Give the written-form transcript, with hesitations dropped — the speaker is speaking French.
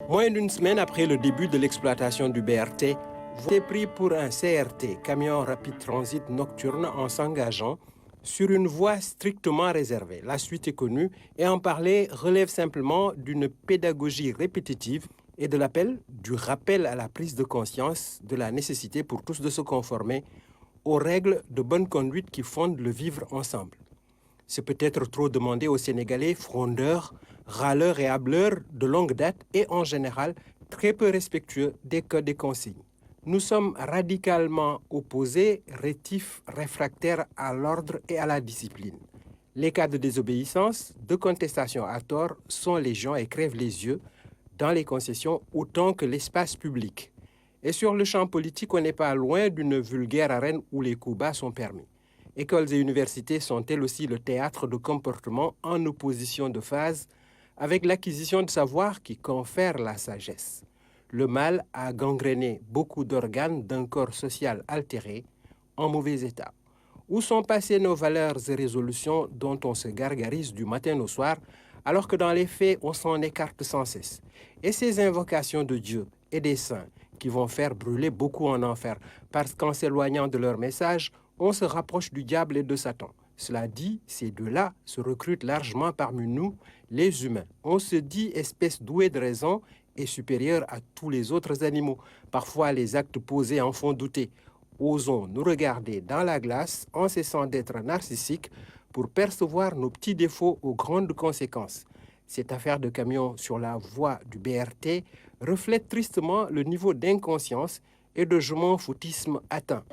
Moins d'une semaine après le début de l'exploitation du BRT, vous êtes pris pour un CRT, camion rapide transit nocturne, en s'engageant sur une voie strictement réservée. La suite est connue et en parler relève simplement d'une pédagogie répétitive et de l'appel, du rappel à la prise de conscience de la nécessité pour tous de se conformer aux règles de bonne conduite qui fondent le vivre ensemble. C'est peut-être trop demandé aux Sénégalais frondeurs, râleurs et hableurs de longue date et en général très peu respectueux des codes et consignes. Nous sommes radicalement opposés, rétifs, réfractaires à l'ordre et à la discipline. Les cas de désobéissance, de contestation à tort sont légion et crèvent les yeux dans les concessions autant que l'espace public. Et sur le champ politique, on n'est pas loin d'une vulgaire arène où les coups bas sont permis. Écoles et universités sont elles aussi le théâtre de comportements en opposition de phase avec l'acquisition de savoir qui confère la sagesse. Le mal a gangréné beaucoup d'organes d'un corps social altéré, en mauvais état. Où sont passées nos valeurs et résolutions dont on se gargarise du matin au soir, alors que dans les faits, on s'en écarte sans cesse? Et ces invocations de Dieu et des saints qui vont faire brûler beaucoup en enfer, parce qu'en s'éloignant de leur message, on se rapproche du diable et de Satan. Cela dit, ces deux-là se recrutent largement parmi nous, les humains. On se dit espèce douée de raison et supérieure à tous les autres animaux. Parfois, les actes posés en font douter. Osons nous regarder dans la glace en cessant d'être narcissiques pour percevoir nos petits défauts aux grandes conséquences. Cette affaire de camion sur la voie du BRT reflète tristement le niveau d'inconscience et de je m'en foutisme atteint.